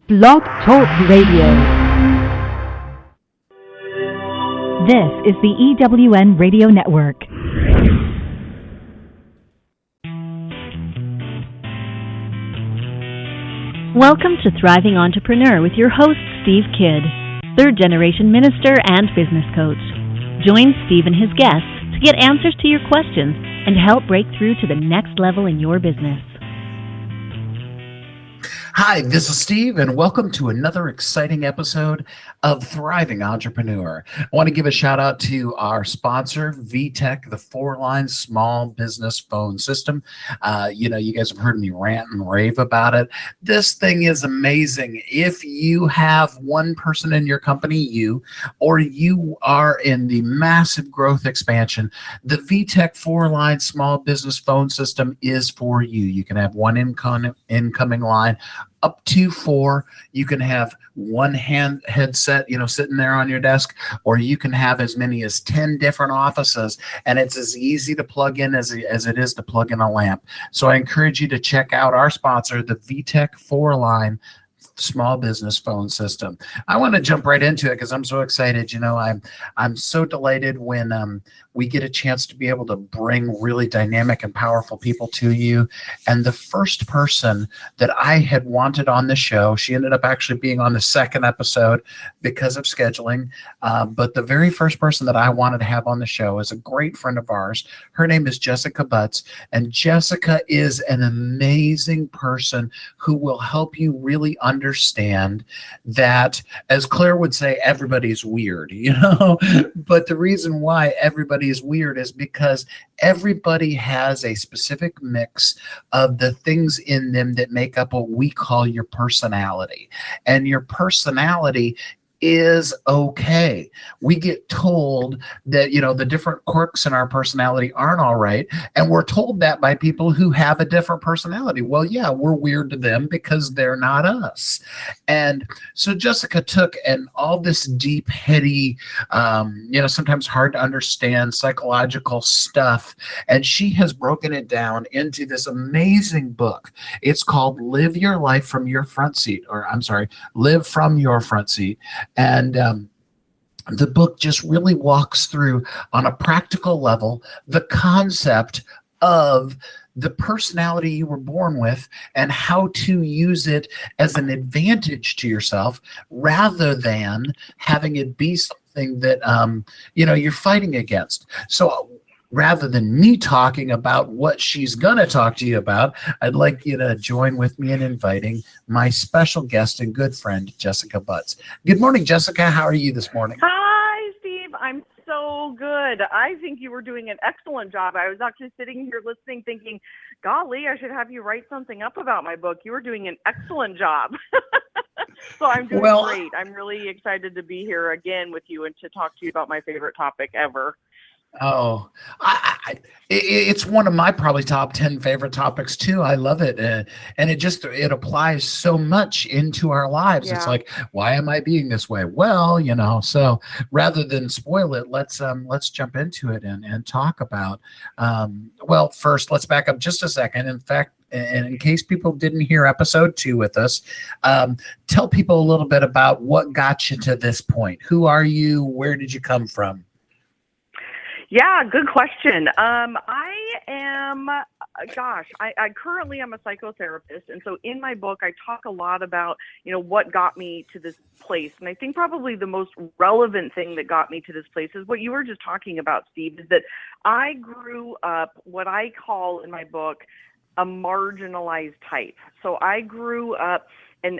Blog Talk Radio. This is the EWN Radio Network. Welcome to Thriving Entrepreneur with your host, Steve Kidd, third-generation minister and business coach. Join Steve and his guests to get answers to your questions and help break through to the next level in your business. Hi, this is Steve, and welcome to another exciting episode of Thriving Entrepreneur. I want to give a shout out to our sponsor, VTech, the 4-line small business phone system. You guys have heard me rant and rave about it. This thing is amazing. If you have one person in your company, or you are in the massive growth expansion, the VTech 4-line small business phone system is for you. You can have one incoming line, up to 4. You can have one headset, sitting there on your desk, or you can have as many as 10 different offices, and it's as easy to plug in as it is to plug in a lamp. So I encourage you to check out our sponsor, the VTech 4-line small business phone system. I want to jump right into it because I'm so excited. I'm so delighted when we get a chance to be able to bring really dynamic and powerful people to you. And the first person that I had wanted on the show, she ended up actually being on the second episode because of scheduling. But the very first person that I wanted to have on the show is a great friend of ours. Her name is Jessica Butts, and Jessica is an amazing person who will help you really understand that, as Claire would say, everybody's weird, but the reason why everybody is weird is because everybody has a specific mix of the things in them that make up what we call your personality. And your personality is okay. We get told that, the different quirks in our personality aren't all right. And we're told that by people who have a different personality. Well, yeah, we're weird to them because they're not us. And so Jessica took all this deep, heady, sometimes hard to understand psychological stuff, and she has broken it down into this amazing book. It's called Live from Your Front Seat. And the book just really walks through on a practical level the concept of the personality you were born with and how to use it as an advantage to yourself rather than having it be something that, you're fighting against. So rather than me talking about what she's going to talk to you about, I'd like you to join with me in inviting my special guest and good friend, Jessica Butts. Good morning, Jessica. How are you this morning? Hi, Steve. I'm so good. I think you were doing an excellent job. I was actually sitting here listening thinking, golly, I should have you write something up about my book. You were doing an excellent job. So I'm doing great. I'm really excited to be here again with you and to talk to you about my favorite topic ever. Oh, it's one of my probably top 10 favorite topics too. I love it. And it applies so much into our lives. Yeah. It's like, why am I being this way? Well, so rather than spoil it, let's jump into it and talk about, first, let's back up just a second. In fact, and in case people didn't hear episode 2 with us, tell people a little bit about what got you to this point. Who are you? Where did you come from? Yeah, good question. I currently am a psychotherapist. And so in my book, I talk a lot about, what got me to this place. And I think probably the most relevant thing that got me to this place is what you were just talking about, Steve, is that I grew up what I call in my book a marginalized type. So I grew up an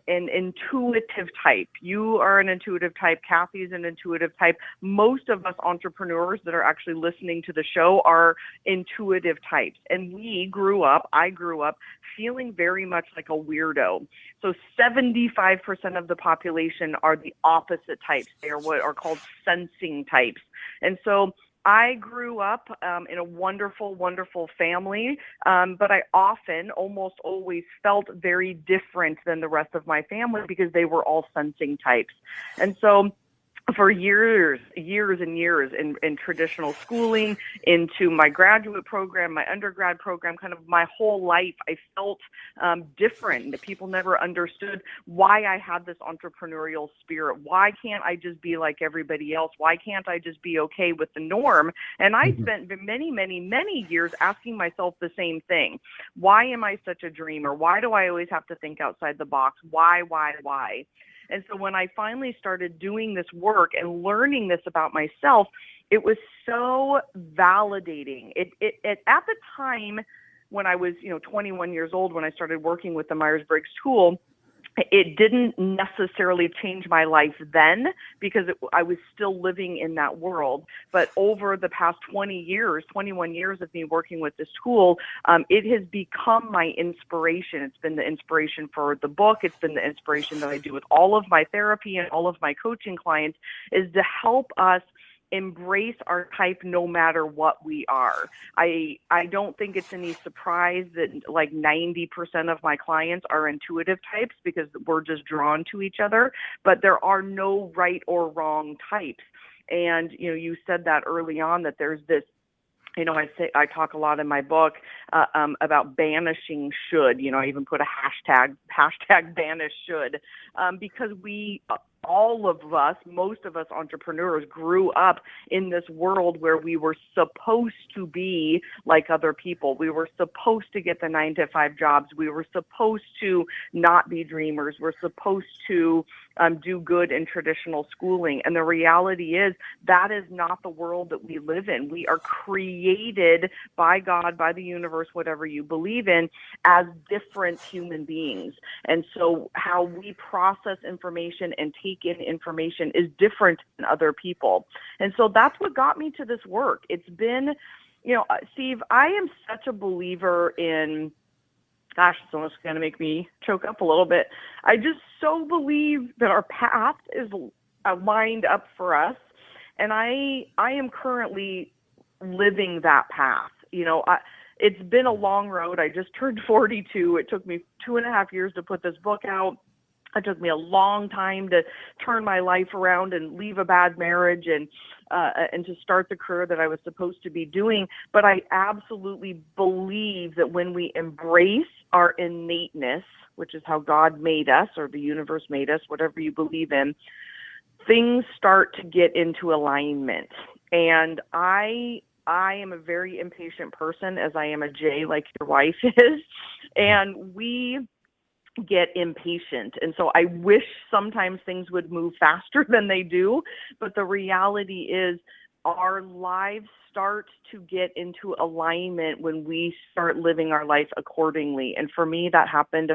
intuitive type. You are an intuitive type. Kathy's an intuitive type. Most of us entrepreneurs that are actually listening to the show are intuitive types. And I grew up feeling very much like a weirdo. So 75% of the population are the opposite types. They are what are called sensing types. And so I grew up in a wonderful, wonderful family, but I often, almost always, felt very different than the rest of my family because they were all sensing types. And so for years and years in traditional schooling, into my graduate program, my undergrad program, kind of my whole life, I felt different. People never understood why I had this entrepreneurial spirit. Why can't I just be like everybody else? Why can't I just be okay with the norm? And I spent many years asking myself the same thing. Why am I such a dreamer? Why do I always have to think outside the box? Why? And so when I finally started doing this work and learning this about myself, it was so validating. It at the time when I was, 21 years old, when I started working with the Myers-Briggs tool, it didn't necessarily change my life then, because I was still living in that world. But over the past 21 years of me working with this tool, it has become my inspiration. It's been the inspiration for the book. It's been the inspiration that I do with all of my therapy and all of my coaching clients, is to help us embrace our type no matter what we are. I don't think it's any surprise that like 90% of my clients are intuitive types, because we're just drawn to each other, but there are no right or wrong types. And, you said that early on, that there's this, I talk a lot in my book about banishing should. I even put a hashtag banish should, because all of us, most of us entrepreneurs, grew up in this world where we were supposed to be like other people. We were supposed to get the 9-to-5 jobs. We were supposed to not be dreamers. We're supposed to do good in traditional schooling. And the reality is that is not the world that we live in. We are created by God, by the universe, whatever you believe in, as different human beings. And so how we process information and take in information is different than other people. And so that's what got me to this work. It's been, Steve, I am such a believer in, gosh, it's almost going to make me choke up a little bit. I just so believe that our path is lined up for us. And I am currently living that path. It's been a long road. I just turned 42. It took me 2.5 years to put this book out. It took me a long time to turn my life around and leave a bad marriage and to start the career that I was supposed to be doing. But I absolutely believe that when we embrace our innateness, which is how God made us, or the universe made us, whatever you believe in, things start to get into alignment. And I am a very impatient person, as I am a J, like your wife is. And we get impatient. And so I wish sometimes things would move faster than they do. But the reality is our lives start to get into alignment when we start living our life accordingly. And for me, that happened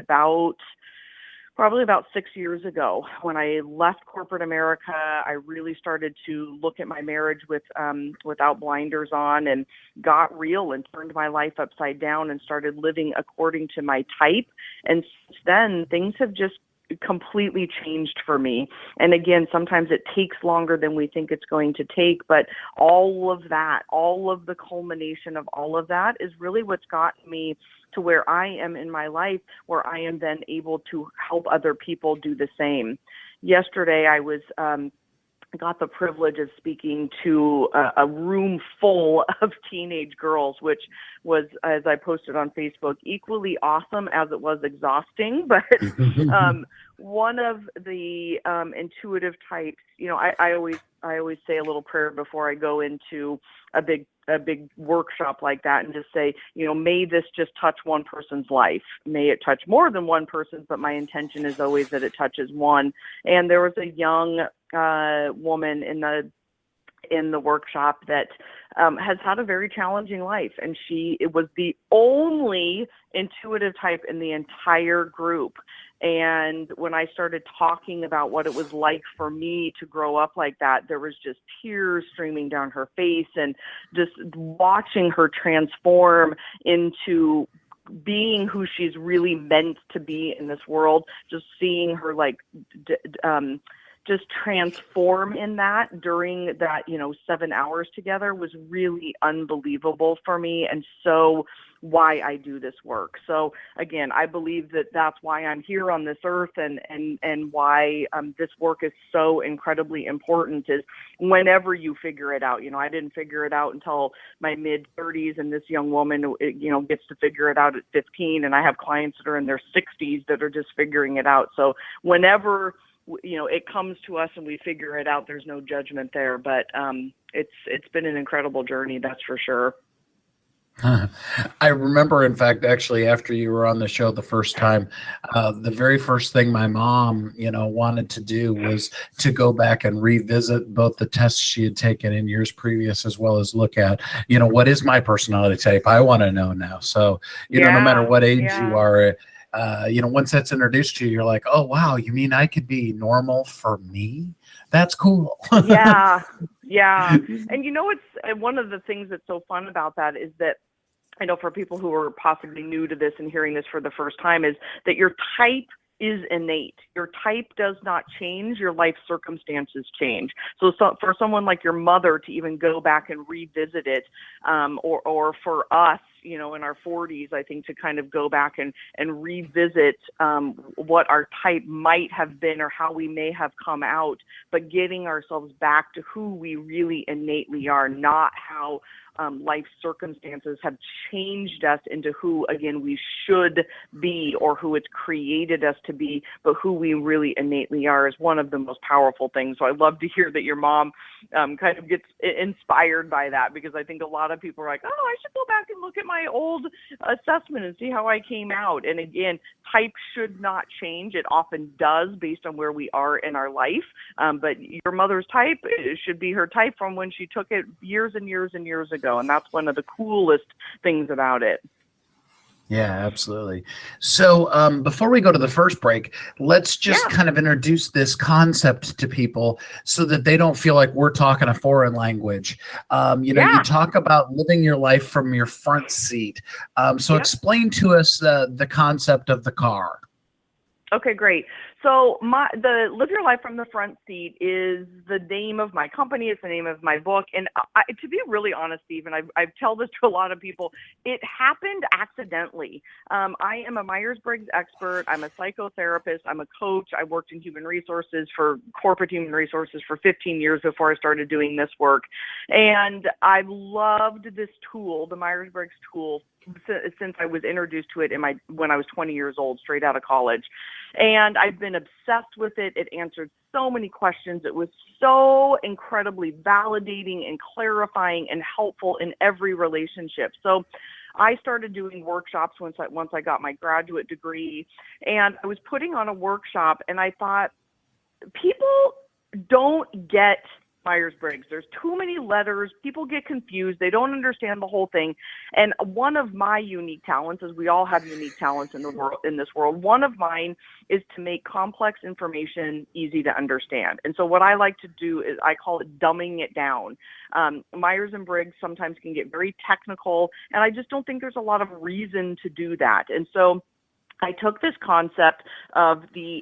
probably about 6 years ago. When I left corporate America, I really started to look at my marriage without blinders on, and got real and turned my life upside down and started living according to my type. And since then, things have just completely changed for me. And again, sometimes it takes longer than we think it's going to take, but all of the culmination of all of that is really what's gotten me to where I am in my life, where I am then able to help other people do the same. Yesterday, I was got the privilege of speaking to a room full of teenage girls, which was, as I posted on Facebook, equally awesome as it was exhausting. But one of the intuitive types, I always say a little prayer before I go into a big workshop like that, and just say, may this just touch one person's life. May it touch more than one person, but my intention is always that it touches one. And there was a young woman in the workshop that has had a very challenging life, and it was the only intuitive type in the entire group. And when I started talking about what it was like for me to grow up like that, there was just tears streaming down her face, and just watching her transform into being who she's really meant to be in this world, just seeing her just transform in that during that, 7 hours together was really unbelievable for me, and so why I do this work. So again, I believe that that's why I'm here on this earth, and why this work is so incredibly important is whenever you figure it out. I didn't figure it out until my mid 30s, and this young woman, gets to figure it out at 15, and I have clients that are in their 60s that are just figuring it out. So whenever it comes to us and we figure it out, there's no judgment there. But it's been an incredible journey, that's for sure. I remember, in fact, actually, after you were on the show the first time, the very first thing my mom, wanted to do was to go back and revisit both the tests she had taken in years previous, as well as look at, what is my personality type? I want to know now. So, no matter what age you are, once that's introduced to you, you're like, oh, wow, you mean I could be normal for me? That's cool. Yeah. And it's one of the things that's so fun about that is that I know for people who are possibly new to this and hearing this for the first time is that your type is innate. Your type does not change. Your life circumstances change. So for someone like your mother to even go back and revisit it, or for us, in our 40s, I think to kind of go back and revisit what our type might have been or how we may have come out, but getting ourselves back to who we really innately are, not how life circumstances have changed us into who, again, we should be or who it's created us to be, but who we really innately are is one of the most powerful things. So I love to hear that your mom kind of gets inspired by that, because I think a lot of people are like, oh, I should go back and look at my old assessment and see how I came out. And again, type should not change. It often does based on where we are in our life. But your mother's type should be her type from when she took it years and years and years ago. And that's one of the coolest things about it. Yeah, absolutely. So before we go to the first break, let's just kind of introduce this concept to people so that they don't feel like we're talking a foreign language. You talk about living your life from your front seat. So explain to us the concept of the car. Okay, great. So the Live Your Life from the Front Seat is the name of my company. It's the name of my book. And to be really honest, Steve, and I tell this to a lot of people, it happened accidentally. I am a Myers-Briggs expert. I'm a psychotherapist. I'm a coach. I worked in corporate human resources for 15 years before I started doing this work. And I've loved this tool, the Myers-Briggs tool, since I was introduced to it when I was 20 years old, straight out of college. And I've been obsessed with it. It answered so many questions. It was so incredibly validating and clarifying and helpful in every relationship. So I started doing workshops once I got my graduate degree, and I was putting on a workshop, and I thought, people don't get Myers-Briggs. There's too many letters. People get confused. They don't understand the whole thing. And one of my unique talents, as we all have unique talents in this world, one of mine is to make complex information easy to understand. And so what I like to do is I call it dumbing it down. Myers and Briggs sometimes can get very technical, and I just don't think there's a lot of reason to do that. And so I took this concept of the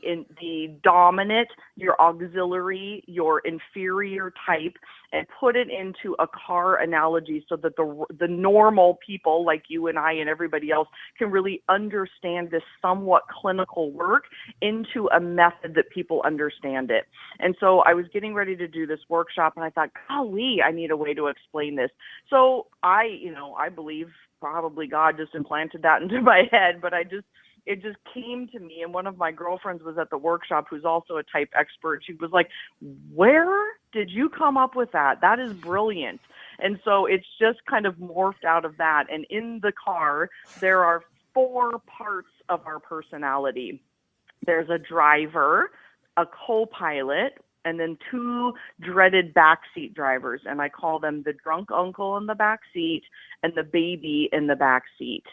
dominant, your auxiliary, your inferior type, and put it into a car analogy so that the normal people like you and I and everybody else can really understand this somewhat clinical work into a method that people understand it. And so I was getting ready to do this workshop, and I thought, golly, I need a way to explain this. So I believe probably God just implanted that into my head, but it just came to me. And one of my girlfriends was at the workshop, who's also a type expert. She was like, where did you come up with that? That is brilliant. And so it's just kind of morphed out of that. And in the car, there are 4 parts of our personality. There's a driver, a co-pilot, and then 2 dreaded backseat drivers. And I call them the drunk uncle in the backseat and the baby in the backseat.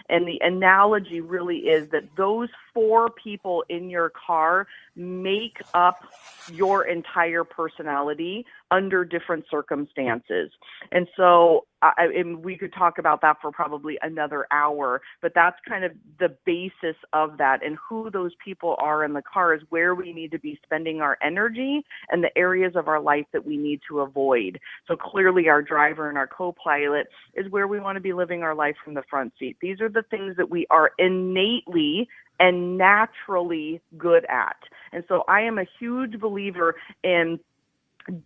And the analogy really is that those 4 people in your car make up your entire personality under different circumstances. And so and we could talk about that for probably another hour, but that's kind of the basis of that. And who those people are in the car is where we need to be spending our energy and the areas of our life that we need to avoid. So clearly our driver and our co-pilot is where we want to be living our life from the front seat. These are the things that we are innately and naturally good at. And so I am a huge believer in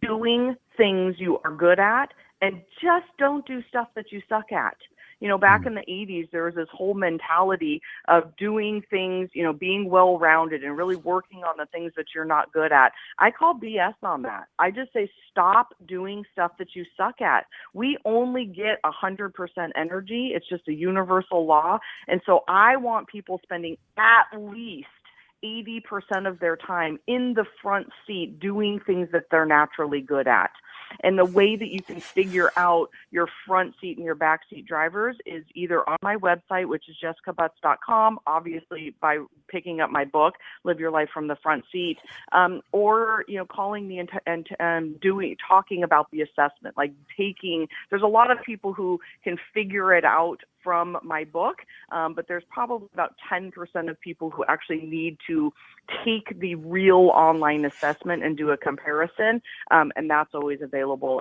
doing things you are good at, and just don't do stuff that you suck at. You know, back in the 80s, there was this whole mentality of doing things, you know, being well-rounded and really working on the things that you're not good at. I call BS on that. I just say stop doing stuff that you suck at. We only get 100% energy. It's just a universal law. And so I want people spending at least 80% of their time in the front seat doing things that they're naturally good at. And the way that you can figure out your front seat and your back seat drivers is either on my website, which is jessicabutts.com, obviously by picking up my book, Live Your Life from the Front Seat, or, you know, calling me and talking about the assessment, like there's a lot of people who can figure it out from my book, but there's probably about 10% of people who actually need to take the real online assessment and do a comparison, and that's always available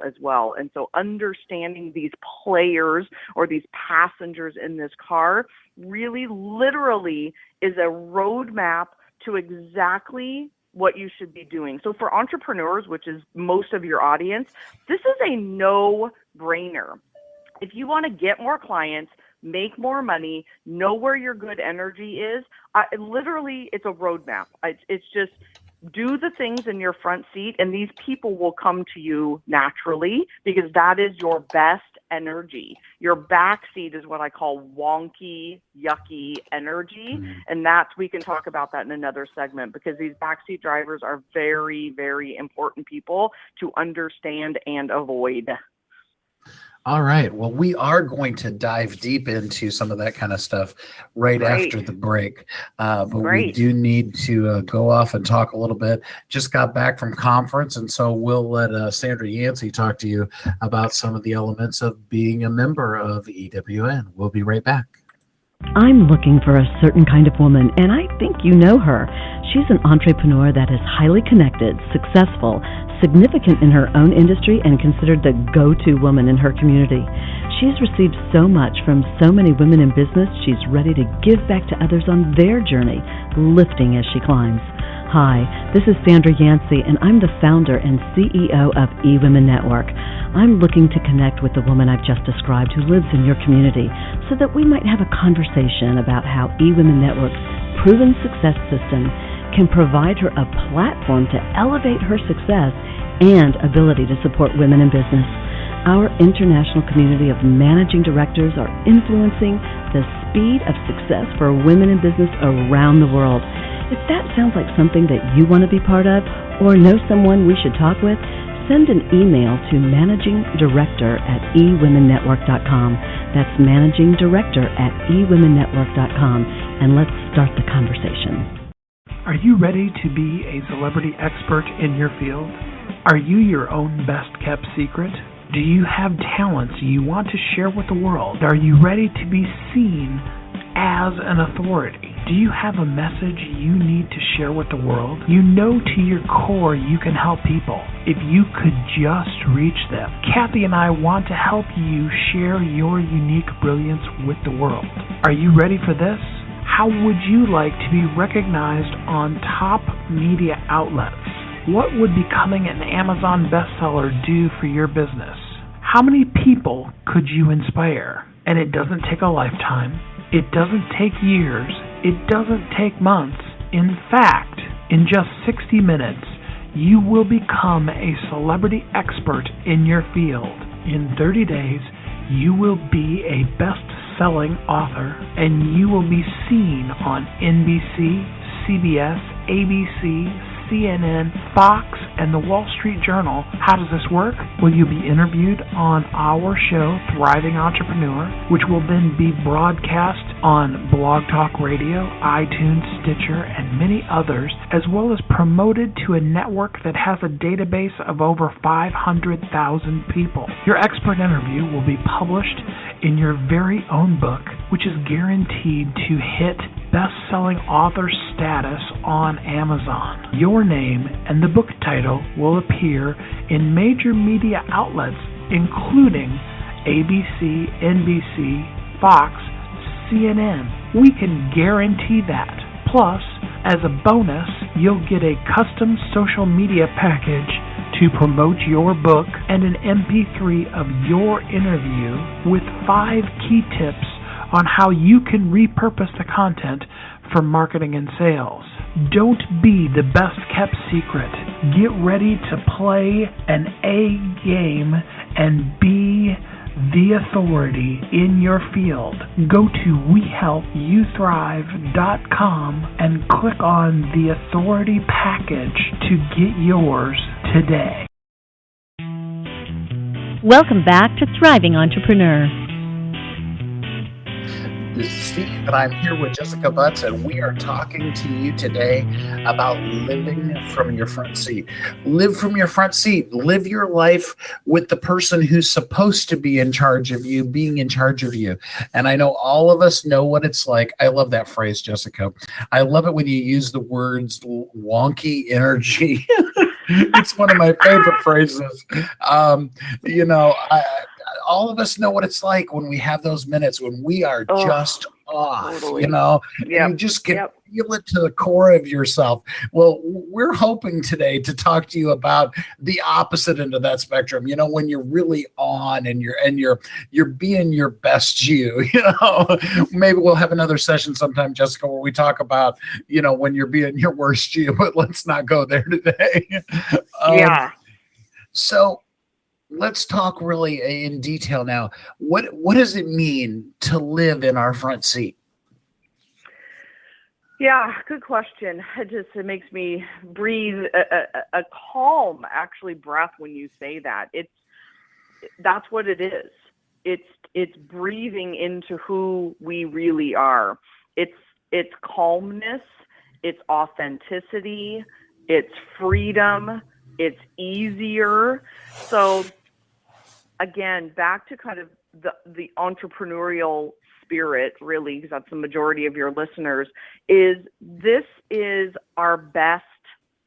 as well. And so understanding these players or these passengers in this car really literally is a roadmap to exactly what you should be doing. So for entrepreneurs, which is most of your audience, this is a no-brainer. If you want to get more clients, make more money, know where your good energy is, literally it's a roadmap. It's just do the things in your front seat, and these people will come to you naturally because that is your best energy. Your back seat is what I call wonky, yucky energy, and we can talk about that in another segment because these backseat drivers are very, very important people to understand and avoid. All right. Well, we are going to dive deep into some of that kind of stuff right after the break. But we do need to go off and talk a little bit. Just got back from conference, and so we'll let Sandra Yancey talk to you about some of the elements of being a member of EWN. We'll be right back. I'm looking for a certain kind of woman, and I think you know her. She's an entrepreneur that is highly connected, successful, significant in her own industry, and considered the go-to woman in her community. She's received so much from so many women in business, she's ready to give back to others on their journey, lifting as she climbs. Hi, this is Sandra Yancey, and I'm the founder and CEO of eWomen Network. I'm looking to connect with the woman I've just described who lives in your community so that we might have a conversation about how eWomen Network's proven success system can provide her a platform to elevate her success and ability to support women in business. Our international community of managing directors are influencing the speed of success for women in business around the world. If that sounds like something that you want to be part of or know someone we should talk with, send an email to managingdirector@ewomennetwork.com. That's managingdirector@ewomennetwork.com, and let's start the conversation. Are you ready to be a celebrity expert in your field? Are you your own best-kept secret? Do you have talents you want to share with the world? Are you ready to be seen as an authority? Do you have a message you need to share with the world? You know to your core you can help people if you could just reach them. Kathy and I want to help you share your unique brilliance with the world. Are you ready for this? How would you like to be recognized on top media outlets? What would becoming an Amazon bestseller do for your business? How many people could you inspire? And it doesn't take a lifetime. It doesn't take years. It doesn't take months. In fact, in just 60 minutes, you will become a celebrity expert in your field. In 30 days, you will be a best-selling author, and you will be seen on NBC, CBS, ABC, CNN, Fox, and the Wall Street Journal. How does this work? Well, you'll be interviewed on our show, Thriving Entrepreneur, which will then be broadcast on Blog Talk Radio, iTunes, Stitcher, and many others, as well as promoted to a network that has a database of over 500,000 people. Your expert interview will be published in your very own book, which is guaranteed to hit best-selling author status on Amazon. Your name and the book title will appear in major media outlets, including ABC, NBC, Fox, CNN. We can guarantee that. Plus, as a bonus, you'll get a custom social media package to promote your book and an MP3 of your interview with 5 key tips on how you can repurpose the content for marketing and sales. Don't be the best kept secret. Get ready to play an A game and be the authority in your field. Go to WeHelpYouThrive.com and click on the authority package to get yours today. Welcome back to Thriving Entrepreneur. This is Steve, and I'm here with Jessica Butts, and we are talking to you today about living from your front seat. Live from your front seat. Live your life with the person who's supposed to be in charge of you, being in charge of you. And I know all of us know what it's like. I love that phrase, Jessica. I love it when you use the words wonky energy. It's one of my favorite phrases. All of us know what it's like when we have those minutes when we are just off, totally. And you just can feel it to the core of yourself. Well, we're hoping today to talk to you about the opposite end of that spectrum, when you're really on and you're being your best you, Maybe we'll have another session sometime, Jessica, where we talk about, when you're being your worst you, but let's not go there today. So let's talk really in detail now. What does it mean to live in our front seat? Yeah, good question. It makes me breathe a calm, actually, breath when you say that. That's what it is. It's breathing into who we really are. It's calmness. It's authenticity. It's freedom. It's easier. So again, back to kind of the entrepreneurial spirit, really, because that's the majority of your listeners, this is our best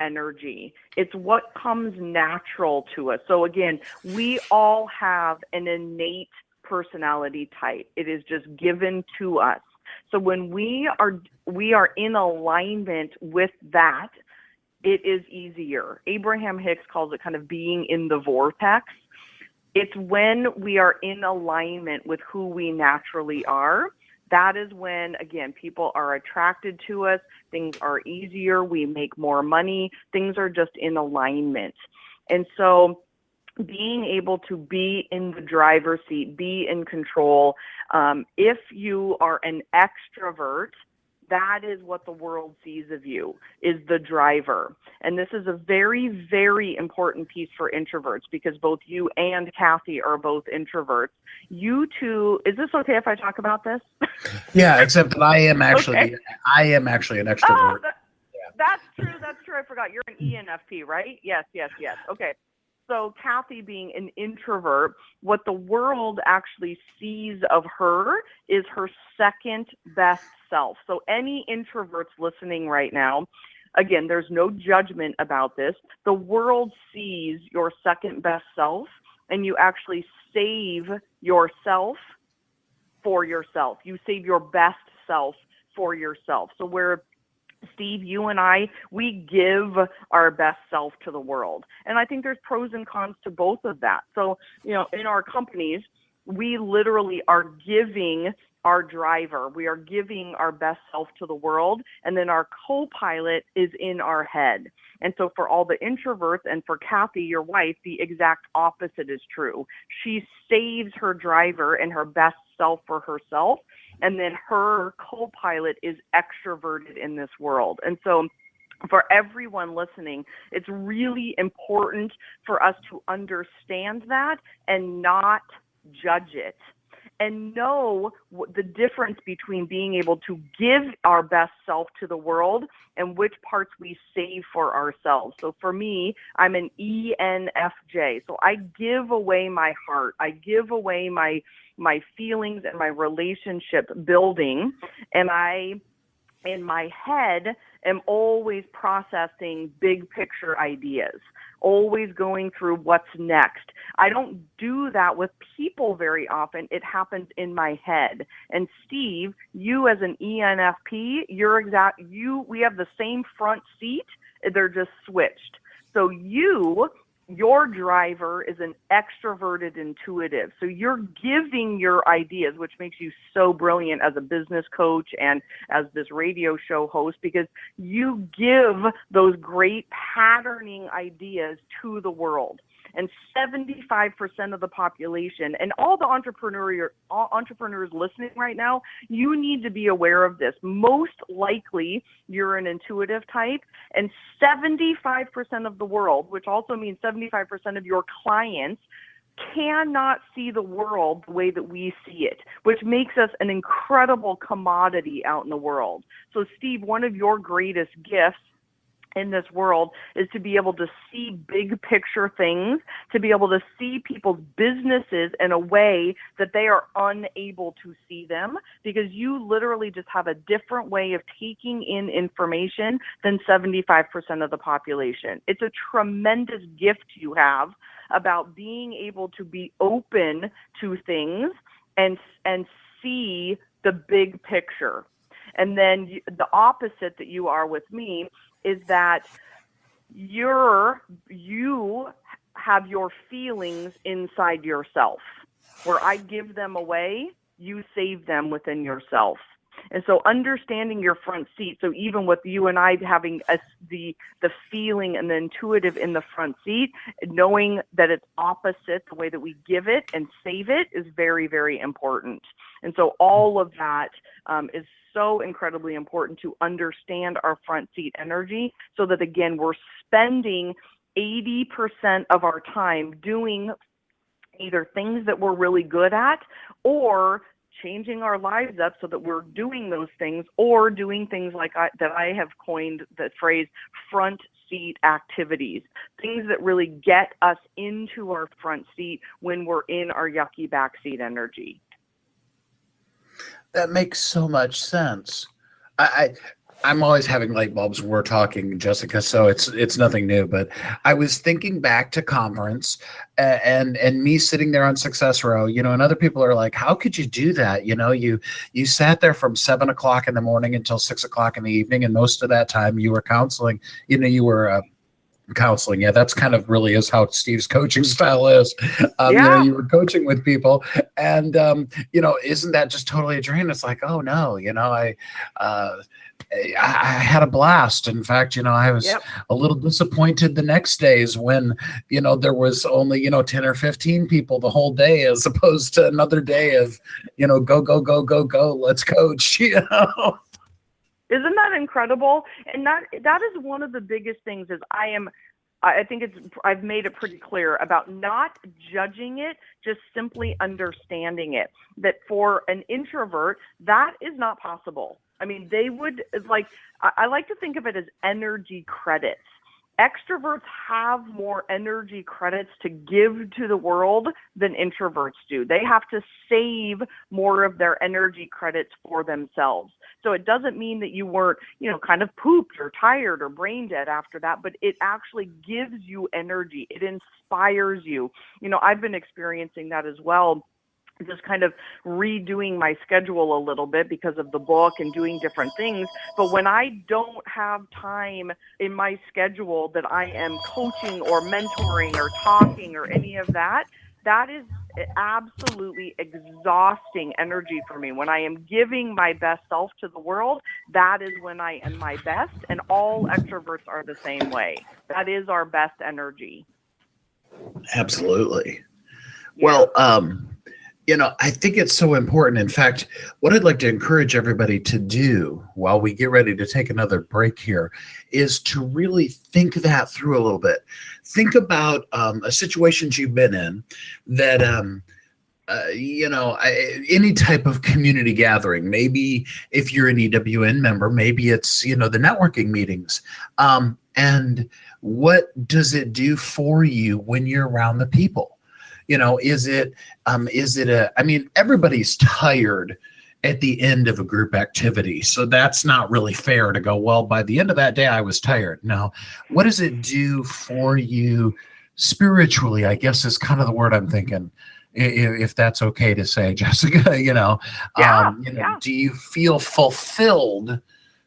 energy. It's what comes natural to us. So again, we all have an innate personality type. It is just given to us. So when we are in alignment with that, it is easier. Abraham Hicks calls it kind of being in the vortex. It's when we are in alignment with who we naturally are. That is when, again, people are attracted to us. Things are easier. We make more money. Things are just in alignment. And so being able to be in the driver's seat, be in control. If you are an extrovert, that is what the world sees of you, is the driver. And this is a very, very important piece for introverts, because both you and Kathy are both introverts. You two, is this okay if I talk about this? Yeah, except that I am actually an extrovert. That's true. I forgot. You're an ENFP, right? Yes. Okay. So Kathy, being an introvert, what the world actually sees of her is her second best self. So any introverts listening right now, again, there's no judgment about this. The world sees your second best self, and you actually save yourself for yourself. You save your best self for yourself. So where Steve, you and I, we give our best self to the world. And I think there's pros and cons to both of that. So, in our companies, we literally are giving our driver, we are giving our best self to the world, and then our co-pilot is in our head. And so for all the introverts, and for Kathy, your wife, the exact opposite is true. She saves her driver and her best self for herself, and then her co-pilot is extroverted in this world. And so for everyone listening, it's really important for us to understand that and not judge it, and know the difference between being able to give our best self to the world and which parts we save for ourselves. So for me, I'm an ENFJ. So I give away my heart. I give away my feelings and my relationship building. And I, in my head, am always processing big picture ideas, always going through what's next. I don't do that with people very often. It happens in my head. And Steve, you as an ENFP, we have the same front seat. They're just switched. So your driver is an extroverted intuitive. So you're giving your ideas, which makes you so brilliant as a business coach and as this radio show host, because you give those great patterning ideas to the world. And 75% of the population, and all the entrepreneurs listening right now, you need to be aware of this. Most likely, you're an intuitive type, and 75% of the world, which also means 75% of your clients, cannot see the world the way that we see it, which makes us an incredible commodity out in the world. So, Steve, one of your greatest gifts in this world is to be able to see big picture things, to be able to see people's businesses in a way that they are unable to see them, because you literally just have a different way of taking in information than 75% of the population. It's a tremendous gift you have about being able to be open to things and see the big picture. And then the opposite that you are with me is that you have your feelings inside yourself. Where I give them away, you save them within yourself. And so understanding your front seat, so even with you and I having the feeling and the intuitive in the front seat, knowing that it's opposite the way that we give it and save it is very, very important. And so all of that is so incredibly important to understand our front seat energy, so that, again, we're spending 80% of our time doing either things that we're really good at, or changing our lives up so that we're doing those things, or doing things like that I have coined the phrase front seat activities, things that really get us into our front seat when we're in our yucky backseat energy. That makes so much sense. I'm always having light bulbs when we're talking, Jessica, so it's nothing new. But I was thinking back to conference and me sitting there on Success Row, and other people are like, how could you do that? You sat there from 7 o'clock in the morning until 6 o'clock in the evening, and most of that time you were counseling. You were counseling. Yeah, that's kind of really is how Steve's coaching style is. You were coaching with people, and isn't that just totally a drain? It's like, oh no, I had a blast. In fact, I was a little disappointed the next days when, there was only, 10 or 15 people the whole day, as opposed to another day of, go, go, go, go, go, let's coach, Isn't that incredible? And that is one of the biggest things is I've made it pretty clear about not judging it, just simply understanding it. That for an introvert, that is not possible. I mean, they would I like to think of it as energy credits. Extroverts have more energy credits to give to the world than introverts do. They have to save more of their energy credits for themselves. So it doesn't mean that you weren't, kind of pooped or tired or brain dead after that, but it actually gives you energy. It inspires you. I've been experiencing that as well, just kind of redoing my schedule a little bit because of the book and doing different things. But when I don't have time in my schedule that I am coaching or mentoring or talking or any of that, that is absolutely exhausting energy for me. When I am giving my best self to the world, that is when I am my best. And all extroverts are the same way. That is our best energy. Absolutely. Yeah. Well, I think it's so important. In fact, what I'd like to encourage everybody to do while we get ready to take another break here is to really think that through a little bit. Think about a situations you've been in that, any type of community gathering. Maybe if you're an EWN member, maybe it's, the networking meetings. And what does it do for you when you're around the people? Everybody's tired at the end of a group activity. So that's not really fair to go, well, by the end of that day, I was tired. No, what does it do for you spiritually? I guess is kind of the word I'm thinking, if that's okay to say, Jessica, do you feel fulfilled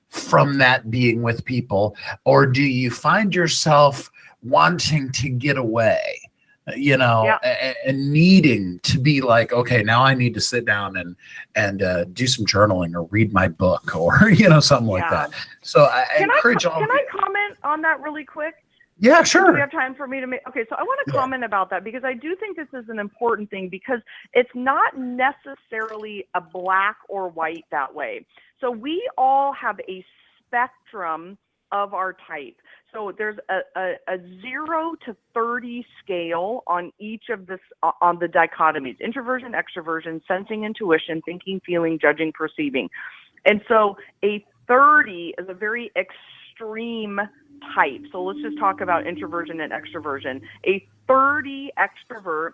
from that being with people, or do you find yourself wanting to get away? And needing to be like, okay, now I need to sit down and do some journaling or read my book or, something like that. So I encourage all. Can I comment on that really quick? Yeah, sure. Do we have time for me to make? Okay, so I want to comment about that because I do think this is an important thing because it's not necessarily a black or white that way. So we all have a spectrum of our type. So there's a 0 to 30 scale on each of this, on the dichotomies: introversion, extroversion, sensing, intuition, thinking, feeling, judging, perceiving. And so a 30 is a very extreme type. So let's just talk about introversion and extroversion. A 30 extrovert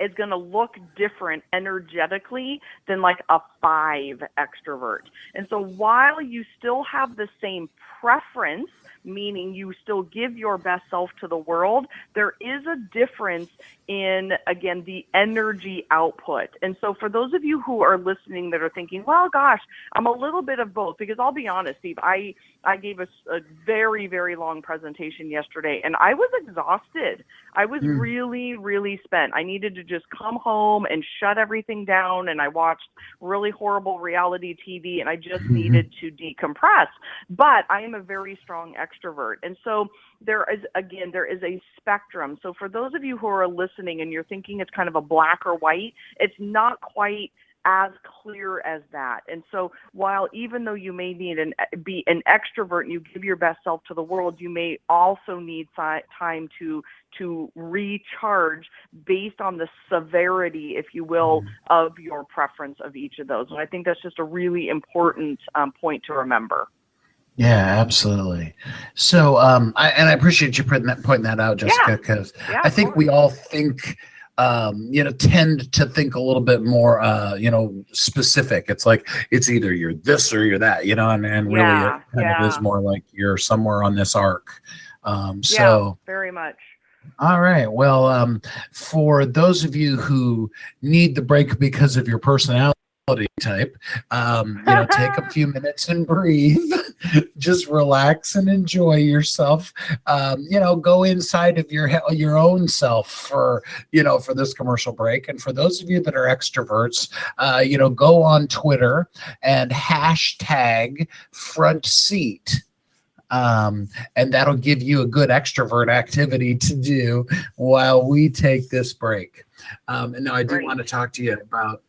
is going to look different energetically than like a 5 extrovert. And so while you still have the same preference, meaning you still give your best self to the world, there is a difference in, again, the energy output. And so for those of you who are listening that are thinking, well, gosh, I'm a little bit of both, because I'll be honest, Steve, I gave a very, very long presentation yesterday, and I was exhausted. I was really, really spent. I needed to just come home and shut everything down, and I watched really horrible reality TV, and I just needed to decompress. But I am a very strong extrovert. And so there is a spectrum. So for those of you who are listening and you're thinking it's kind of a black or white, it's not quite as clear as that. And so while even though you may need be an extrovert and you give your best self to the world, you may also need time to recharge based on the severity, if you will, of your preference of each of those. And I think that's just a really important point to remember. Yeah, absolutely. So, I appreciate you pointing that out, Jessica, because I think we all think, tend to think a little bit more, specific. It's like, it's either you're this or you're that, and really it kind of is more like you're somewhere on this arc. So very much. All right. Well, for those of you who need the break because of your personality type, take a few minutes and breathe. Just relax and enjoy yourself. Go inside of your own self for this commercial break. And for those of you that are extroverts, go on Twitter and hashtag front seat. And that'll give you a good extrovert activity to do while we take this break. And now I do want to talk to you about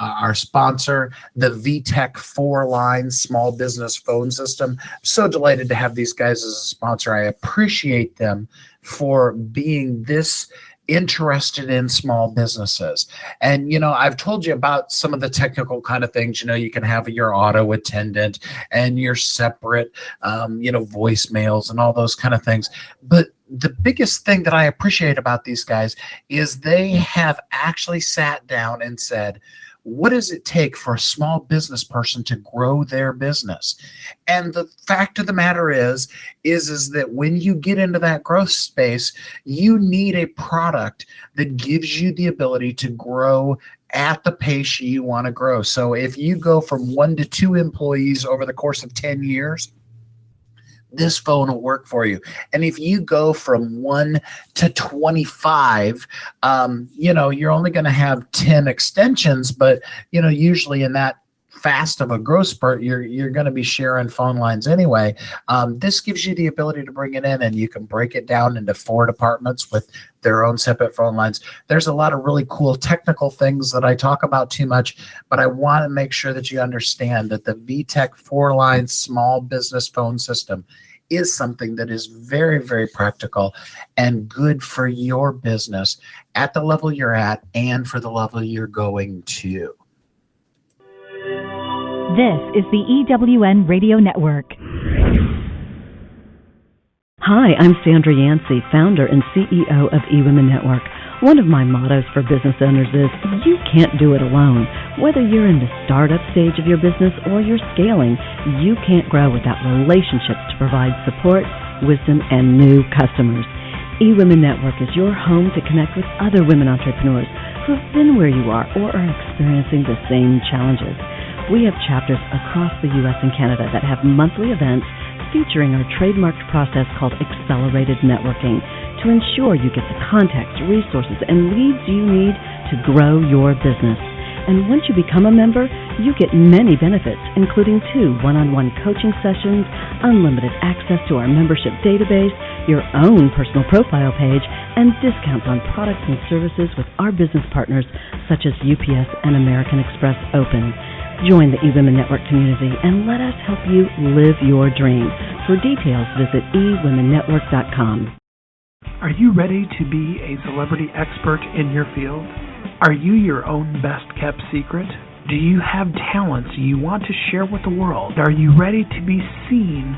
our sponsor, the VTech 4-line small business phone system. I'm so delighted to have these guys as a sponsor. I appreciate them for being this interested in small businesses. And, I've told you about some of the technical kind of things, you can have your auto attendant and your separate, voicemails and all those kind of things. But the biggest thing that I appreciate about these guys is they have actually sat down and said, what does it take for a small business person to grow their business? And the fact of the matter is that when you get into that growth space, you need a product that gives you the ability to grow at the pace you want to grow. So if you go from 1 to 2 employees over the course of 10 years, this phone will work for you. And if you go from 1 to 25, you're only going to have 10 extensions, but, usually in that fast of a growth spurt, you're going to be sharing phone lines anyway. This gives you the ability to bring it in, and you can break it down into 4 departments with their own separate phone lines. There's a lot of really cool technical things that I talk about too much, but I want to make sure that you understand that the VTech 4-line small business phone system is something that is very, very practical and good for your business at the level you're at and for the level you're going to. This is the EWN Radio Network. Hi, I'm Sandra Yancey, founder and CEO of eWomen Network. One of my mottos for business owners is, you can't do it alone. Whether you're in the startup stage of your business or you're scaling, you can't grow without relationships to provide support, wisdom, and new customers. eWomen Network is your home to connect with other women entrepreneurs who have been where you are or are experiencing the same challenges. We have chapters across the U.S. and Canada that have monthly events featuring our trademarked process called Accelerated Networking to ensure you get the context, resources, and leads you need to grow your business. And once you become a member, you get many benefits, including 2 one-on-one coaching sessions, unlimited access to our membership database, your own personal profile page, and discounts on products and services with our business partners such as UPS and American Express Open. Join the eWomen Network community and let us help you live your dream. For details, visit eWomenNetwork.com. Are you ready to be a celebrity expert in your field? Are you your own best-kept secret? Do you have talents you want to share with the world? Are you ready to be seen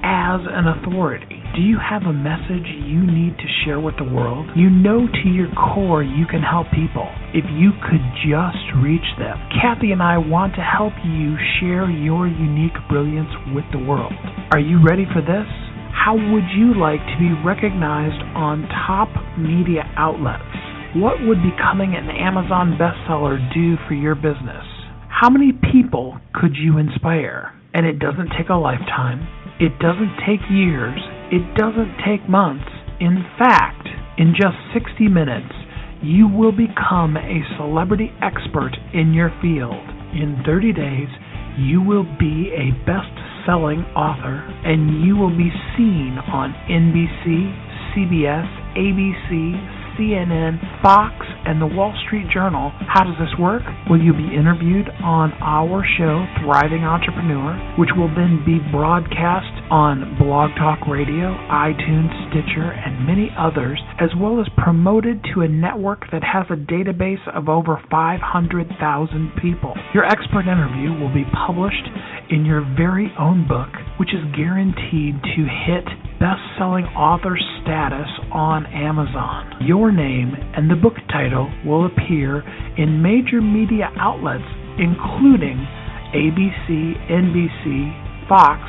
as an authority? Do you have a message you need to share with the world? You know to your core you can help people if you could just reach them. Kathy and I want to help you share your unique brilliance with the world. Are you ready for this? How would you like to be recognized on top media outlets? What would becoming an Amazon bestseller do for your business? How many people could you inspire? And it doesn't take a lifetime. It doesn't take years. It doesn't take months. In fact, in just 60 minutes, you will become a celebrity expert in your field. In 30 days, you will be a best-selling author, and you will be seen on NBC, CBS, ABC, CNN, Fox, and the Wall Street Journal. How does this work? Well, you'll be interviewed on our show, Thriving Entrepreneur, which will then be broadcast on Blog Talk Radio, iTunes, Stitcher, and many others, as well as promoted to a network that has a database of over 500,000 people. Your expert interview will be published in your very own book, which is guaranteed to hit best-selling author status on Amazon. Your name and the book title will appear in major media outlets, including ABC, NBC, Fox,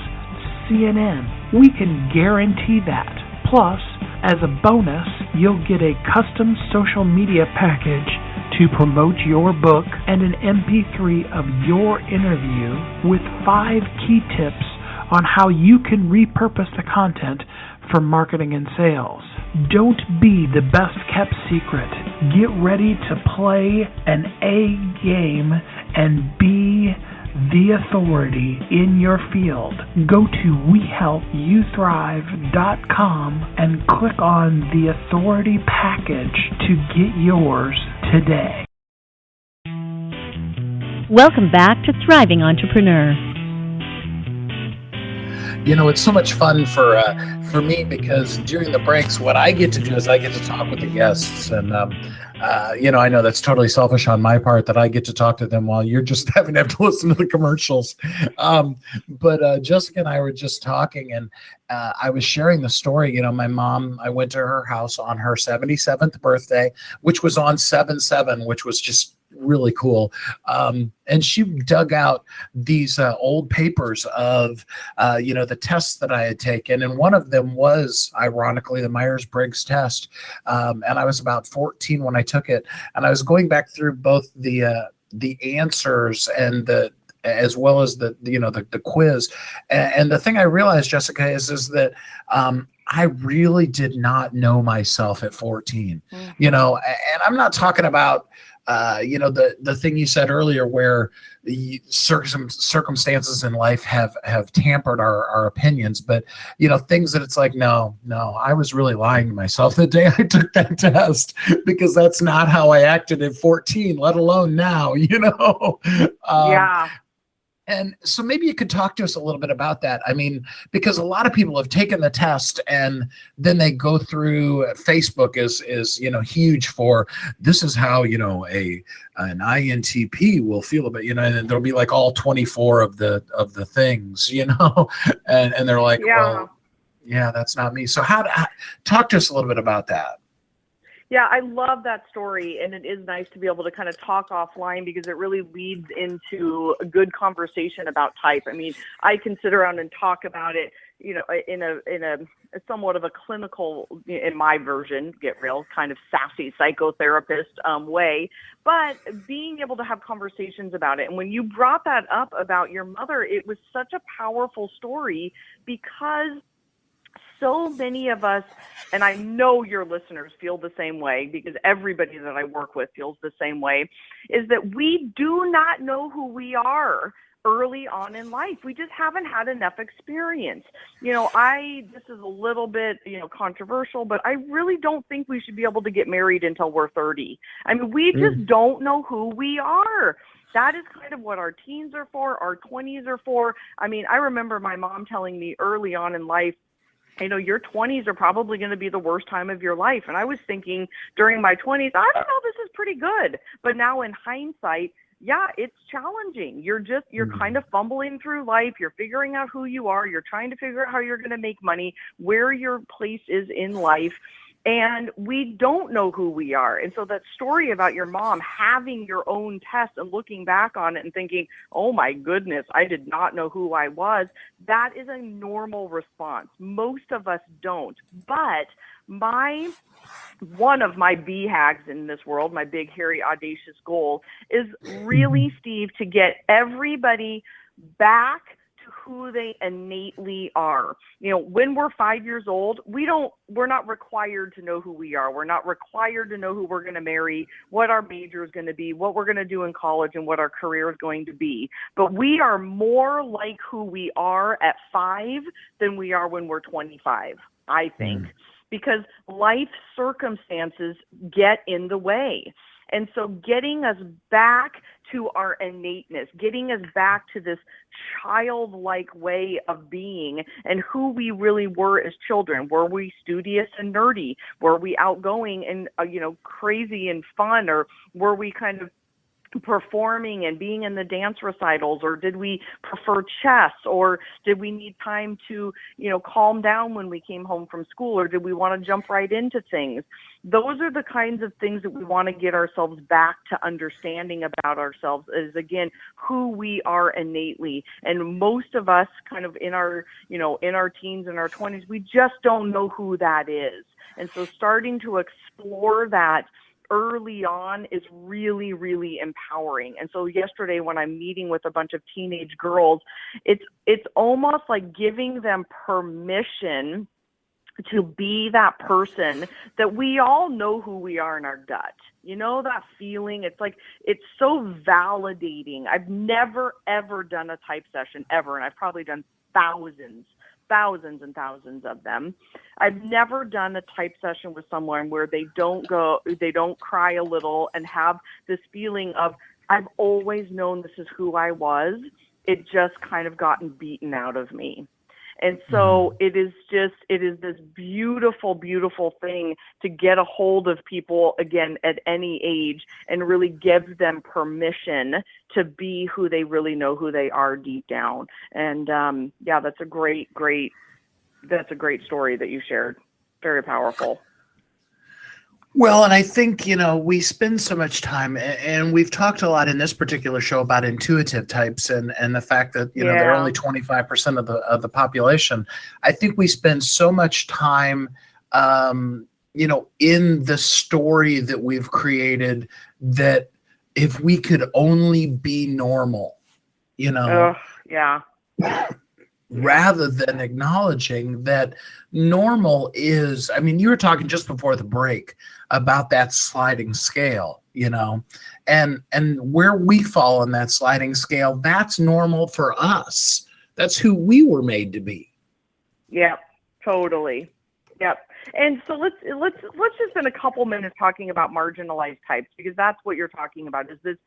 CNN. We can guarantee that. Plus, as a bonus, you'll get a custom social media package to promote your book and an MP3 of your interview with 5 key tips on how you can repurpose the content for marketing and sales. Don't be the best-kept secret. Get ready to play an A game and be the authority in your field. Go to WeHelpYouThrive.com and click on the authority package to get yours today. Welcome back to Thriving Entrepreneur. You know, it's so much fun for me because during the breaks, what I get to do is I get to talk with the guests. And, you know, I know that's totally selfish on my part that I get to talk to them while you're just having to have to listen to the commercials. But Jessica and I were just talking, and I was sharing the story. You know, my mom, I went to her house on her 77th birthday, which was on 7/7, which was just really cool. And she dug out these old papers of, you know, the tests that I had taken. And one of them was, ironically, the Myers-Briggs test. And I was about 14 when I took it. And I was going back through both the answers and as well as the quiz. And the thing I realized, Jessica, is that I really did not know myself at 14, Mm-hmm. And I'm not talking about, the thing you said earlier where the circumstances in life have tampered our opinions, but, things that it's like, no, I was really lying to myself the day I took that test because that's not how I acted at 14, let alone now, Yeah. And so maybe you could talk to us a little bit about that. I mean, because a lot of people have taken the test and then they go through Facebook is huge for this is how, an INTP will feel about, and there'll be like all 24 of the things, and they're like, Yeah. well, yeah, that's not me. So talk to us a little bit about that. Yeah, I love that story, and it is nice to be able to kind of talk offline because it really leads into a good conversation about type. I mean, I can sit around and talk about it, in a somewhat of a clinical, in my version, get real, kind of sassy psychotherapist way, but being able to have conversations about it. And when you brought that up about your mother, it was such a powerful story because so many of us, and I know your listeners feel the same way because everybody that I work with feels the same way, is that we do not know who we are early on in life. We just haven't had enough experience. This is a little bit, controversial, but I really don't think we should be able to get married until we're 30. I mean, we just don't know who we are. That is kind of what our teens are for, our 20s are for. I mean, I remember my mom telling me early on in life, your 20s are probably going to be the worst time of your life. And I was thinking during my 20s, I don't know, this is pretty good. But now in hindsight, yeah, it's challenging. You're kind of fumbling through life. You're figuring out who you are. You're trying to figure out how you're going to make money, where your place is in life. And we don't know who we are. And so that story about your mom having your own test and looking back on it and thinking, oh my goodness, I did not know who I was, that is a normal response. Most of us don't. But one of my BHAGs in this world, my big, hairy, audacious goal is really, Steve, to get everybody back to who they innately are. When we're 5 years old, we're not required to know who we are. We're not required to know who we're going to marry, what our major is going to be, what we're going to do in college, and what our career is going to be. But we are more like who we are at 5 than we are when we're 25, I think. Because life circumstances get in the way. And so getting us back to our innateness, getting us back to this childlike way of being and who we really were as children. Were we studious and nerdy? Were we outgoing and, crazy and fun? Or were we kind of performing and being in the dance recitals, or did we prefer chess, or did we need time to, calm down when we came home from school, or did we want to jump right into things? Those are the kinds of things that we want to get ourselves back to understanding about ourselves, is again who we are innately. And most of us kind of in our teens and our 20s, we just don't know who that is. And so starting to explore that early on is really, really empowering. And so yesterday when I'm meeting with a bunch of teenage girls, it's almost like giving them permission to be that person that we all know who we are in our gut. That feeling, it's like, it's so validating. I've never, ever done a type session ever. And I've probably done thousands and thousands of them. I've never done a type session with someone where they don't cry a little and have this feeling of, I've always known this is who I was. It just kind of gotten beaten out of me. And so it is this beautiful, beautiful thing to get a hold of people, again, at any age, and really give them permission to be who they really know who they are deep down. And that's a great story that you shared. Very powerful. Well, and I think, we spend so much time, and we've talked a lot in this particular show about intuitive types and the fact that, they're only 25% of the population. I think we spend so much time, in the story that we've created, that if we could only be normal, Yeah. rather than acknowledging that normal is, I mean, you were talking just before the break about that sliding scale, and where we fall in that sliding scale, that's normal for us. That's who we were made to be. Yep, totally. Yep. And so let's just spend a couple minutes talking about marginalized types, because that's what you're talking about, is this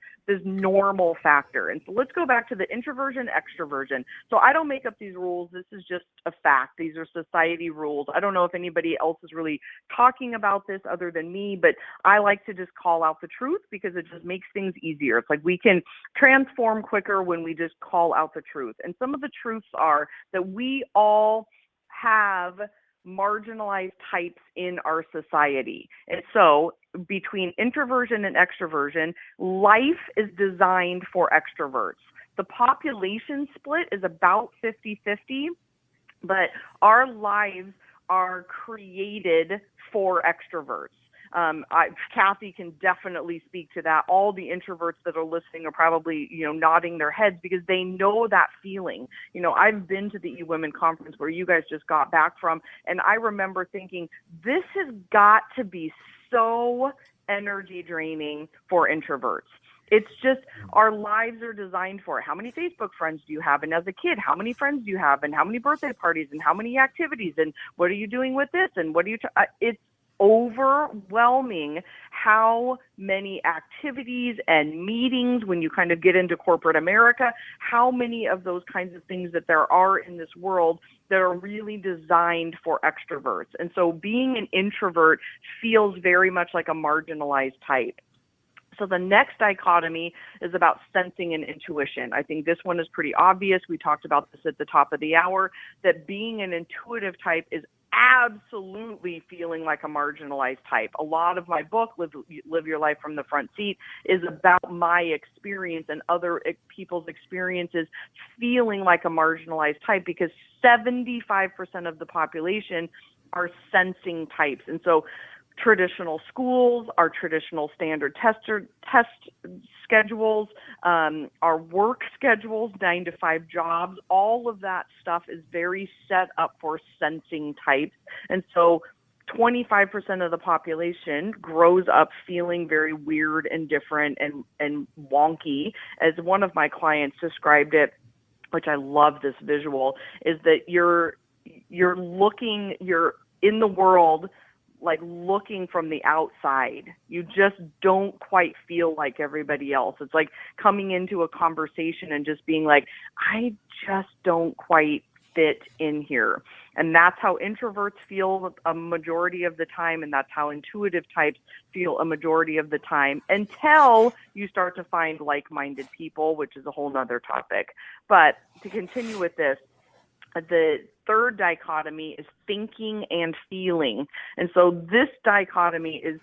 normal factor. And so let's go back to the introversion, extroversion. So I don't make up these rules. This is just a fact. These are society rules. I don't know if anybody else is really talking about this other than me, but I like to just call out the truth because it just makes things easier. It's like we can transform quicker when we just call out the truth. And some of the truths are that we all have marginalized types in our society. And so between introversion and extroversion, life is designed for extroverts. The population split is about 50-50, but our lives are created for extroverts. Kathy can definitely speak to that. All the introverts that are listening are probably, nodding their heads because they know that feeling. I've been to the eWomen conference where you guys just got back from, and I remember thinking, this has got to be so energy draining for introverts. It's just, our lives are designed for it. How many Facebook friends do you have? And as a kid, how many friends do you have? And how many birthday parties? And how many activities? And what are you doing with this? And what are you, it's overwhelming how many activities and meetings when you kind of get into corporate America, how many of those kinds of things that there are in this world that are really designed for extroverts. And so being an introvert feels very much like a marginalized type. So the next dichotomy is about sensing and intuition. I think this one is pretty obvious. We talked about this at the top of the hour, that being an intuitive type is absolutely feeling like a marginalized type. A lot of my book, Live Your Life from the Front Seat, is about my experience and other people's experiences feeling like a marginalized type, because 75% of the population are sensing types. And so traditional schools, our traditional standard test schedules, our work schedules, 9-to-5 jobs, all of that stuff is very set up for sensing types. And so 25% of the population grows up feeling very weird and different and wonky. As one of my clients described it, which I love this visual, is that you're in the world like looking from the outside. You just don't quite feel like everybody else. It's like coming into a conversation and just being like, I just don't quite fit in here. And that's how introverts feel a majority of the time, and that's how intuitive types feel a majority of the time, until you start to find like-minded people, which is a whole nother topic. But to continue with this, the third dichotomy is thinking and feeling. And so this dichotomy is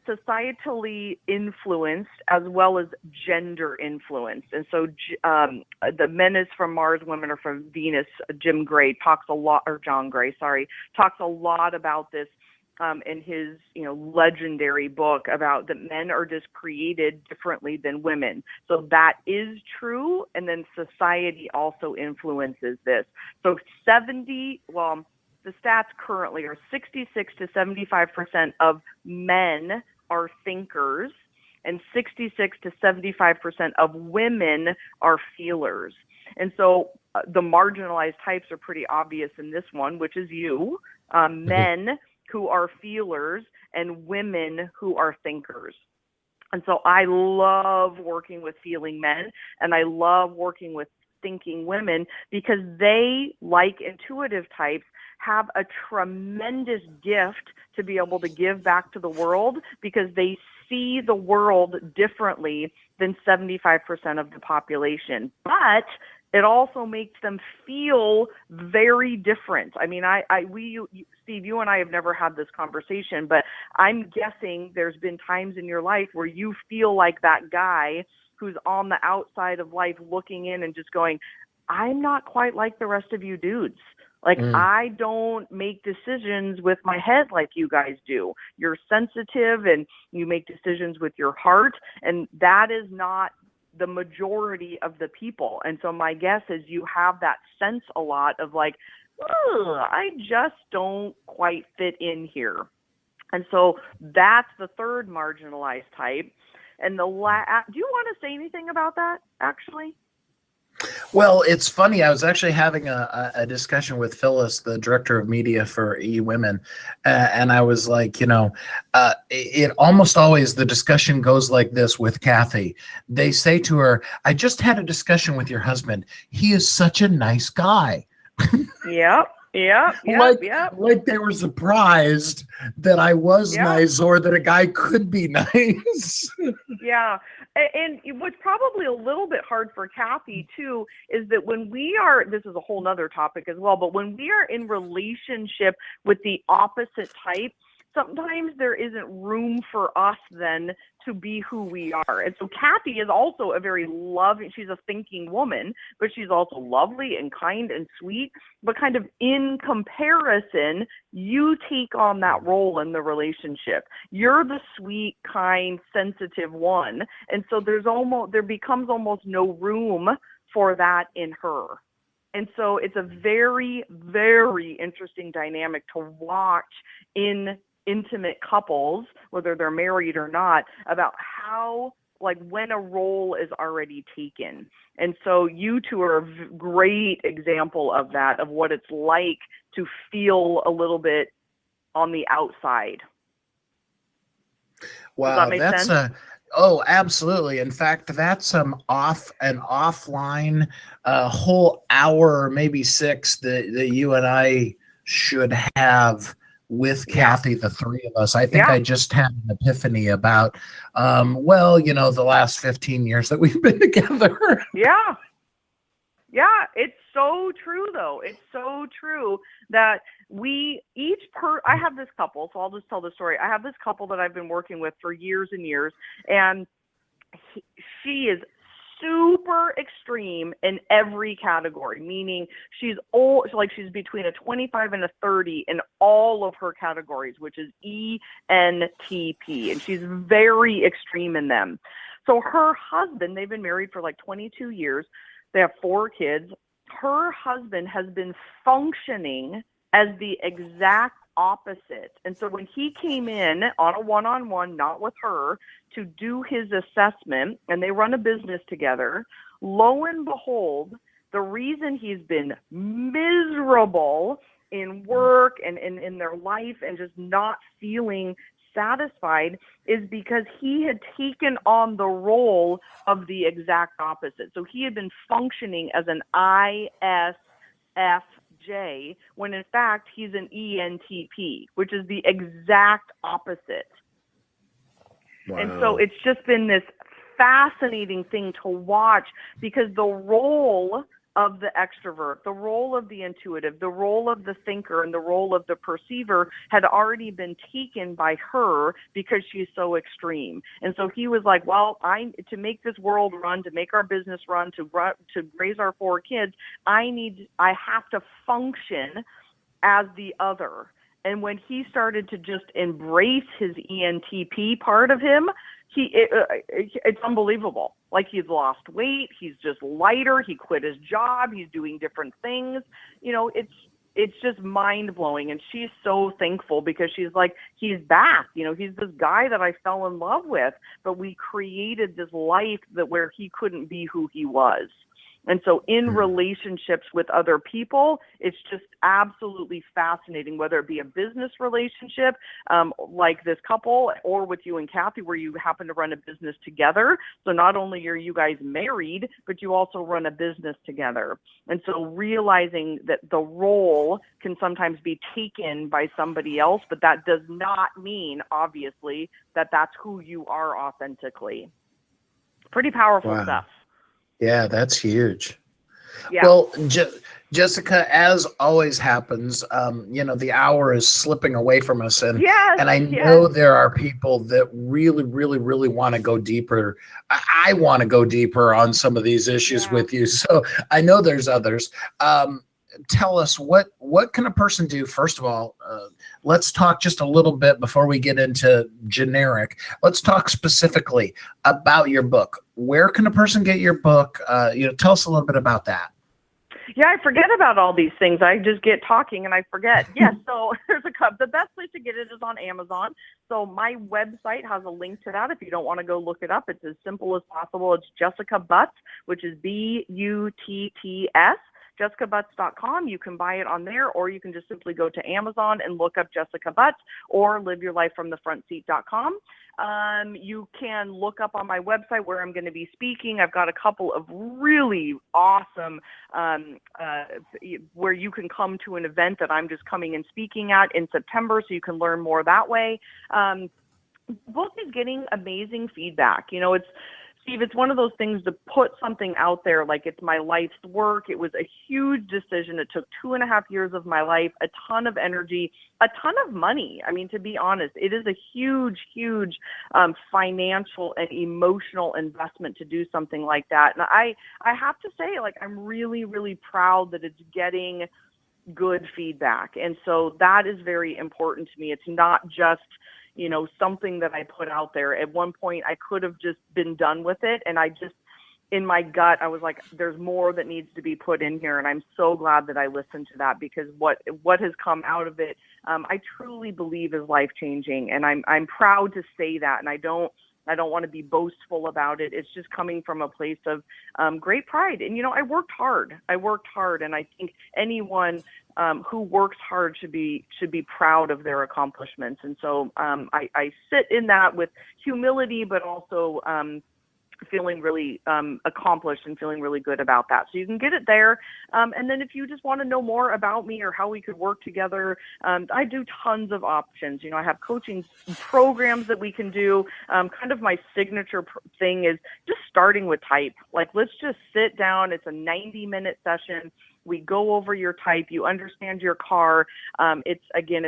societally influenced as well as gender influenced. And so the men is from Mars, women are from Venus. John Gray talks a lot about this in his legendary book about that men are just created differently than women. So that is true, and then society also influences this. So the stats currently are 66 to 75% of men are thinkers, and 66 to 75% of women are feelers. And so the marginalized types are pretty obvious in this one, which is you, men who are feelers and women who are thinkers. And so I love working with feeling men, and I love working with thinking women, because they, like intuitive types, have a tremendous gift to be able to give back to the world, because they see the world differently than 75% of the population. But it also makes them feel very different. I mean, Steve, you and I have never had this conversation, but I'm guessing there's been times in your life where you feel like that guy who's on the outside of life looking in and just going, I'm not quite like the rest of you dudes. Like, I don't make decisions with my head like you guys do. You're sensitive and you make decisions with your heart, and that is not the majority of the people. And so my guess is you have that sense a lot of like, I just don't quite fit in here. And so that's the third marginalized type. And do you want to say anything about that, actually? Well, it's funny. I was actually having a discussion with Phyllis, the director of media for eWomen, and I was like, it almost always, the discussion goes like this with Kathy. They say to her, I just had a discussion with your husband. He is such a nice guy. Yep. Like they were surprised that I was nice or that a guy could be nice. Yeah. And what's probably a little bit hard for Kathy too is that when we are, this is a whole nother topic as well, but when we are in relationship with the opposite type, sometimes there isn't room for us then to be who we are. And so Kathy is also a very loving, she's a thinking woman, but she's also lovely and kind and sweet. But kind of in comparison, you take on that role in the relationship. You're the sweet, kind, sensitive one. And so there becomes almost no room for that in her. And so it's a very, very interesting dynamic to watch in intimate couples, whether they're married or not, about how, like, when a role is already taken. And so you two are a great example of that, of what it's like to feel a little bit on the outside. Wow, does that make sense? Oh, absolutely. In fact, that's an offline whole hour, or maybe 6 that you and I should have with Kathy, the three of us. I think I just had an epiphany about, the last 15 years that we've been together. Yeah. Yeah, it's so true, though. It's so true that I have this couple, so I'll just tell the story. I have this couple that I've been working with for years and years, and she is super extreme in every category, meaning she's between a 25 and a 30 in all of her categories, which is ENTP, and she's very extreme in them. So her husband, they've been married for like 22 years. They have 4 kids. Her husband has been functioning as the exact opposite. And so when he came in on a one-on-one, not with her, to do his assessment, and they run a business together, lo and behold, the reason he's been miserable in work and in their life and just not feeling satisfied is because he had taken on the role of the exact opposite. So he had been functioning as an ISFJ when in fact he's an ENTP, which is the exact opposite. Wow. And so it's just been this fascinating thing to watch, because the role of the extrovert, the role of the intuitive, the role of the thinker, and the role of the perceiver had already been taken by her because she's so extreme. And so he was like, well, to make this world run, to make our business run, to raise our 4 kids, I have to function as the other. And when he started to just embrace his ENTP part of him, it's unbelievable. Like, he's lost weight, he's just lighter, he quit his job, he's doing different things. It's just mind blowing. And she's so thankful, because she's like, he's back. He's this guy that I fell in love with, but we created this life where he couldn't be who he was. And so in relationships with other people, it's just absolutely fascinating, whether it be a business relationship like this couple, or with you and Kathy, where you happen to run a business together. So not only are you guys married, but you also run a business together. And so realizing that the role can sometimes be taken by somebody else, but that does not mean, obviously, that that's who you are authentically. Pretty powerful stuff. Yeah, that's huge. Yeah. Well, Jessica, as always happens, the hour is slipping away from us, and I know there are people that really, really, really want to go deeper. I want to go deeper on some of these issues with you, so I know there's others. tell us what can a person do? First of all, let's talk just a little bit before we get into generic. Let's talk specifically about your book. Where can a person get your book? Tell us a little bit about that. Yeah, I forget about all these things. I just get talking and I forget. Yes, so the best place to get it is on Amazon. So my website has a link to that. If you don't want to go look it up, it's as simple as possible. It's Jessica Butts, which is BUTTS. JessicaButts.com. You can buy it on there, or you can just simply go to Amazon and look up Jessica Butts or liveyourlifefromthefrontseat.com. You can look up on my website where I'm going to be speaking. I've got a couple of really awesome where you can come to an event that I'm just coming and speaking at in September, so you can learn more that way. Book is getting amazing feedback. Steve, it's one of those things to put something out there like it's my life's work. It was a huge decision. It took 2.5 years of my life, a ton of energy, a ton of money. I mean, to be honest, it is a huge, huge financial and emotional investment to do something like that. And I have to say, I'm really, really proud that it's getting good feedback. And so that is very important to me. It's not just something that I put out there. At one point, I could have just been done with it. And in my gut, I was like, there's more that needs to be put in here. And I'm so glad that I listened to that, because what has come out of it, I truly believe is life-changing. And I'm proud to say that. And I don't want to be boastful about it. It's just coming from a place of great pride. And, I worked hard. And I think anyone who works hard should be proud of their accomplishments. And so I sit in that with humility, but also feeling really accomplished and feeling really good about that. So you can get it there. And then if you just want to know more about me or how we could work together, I do tons of options. I have coaching programs that we can do. Kind of my signature thing is just starting with type. Let's just sit down. It's a 90-minute session. We go over your type. You understand your car. It's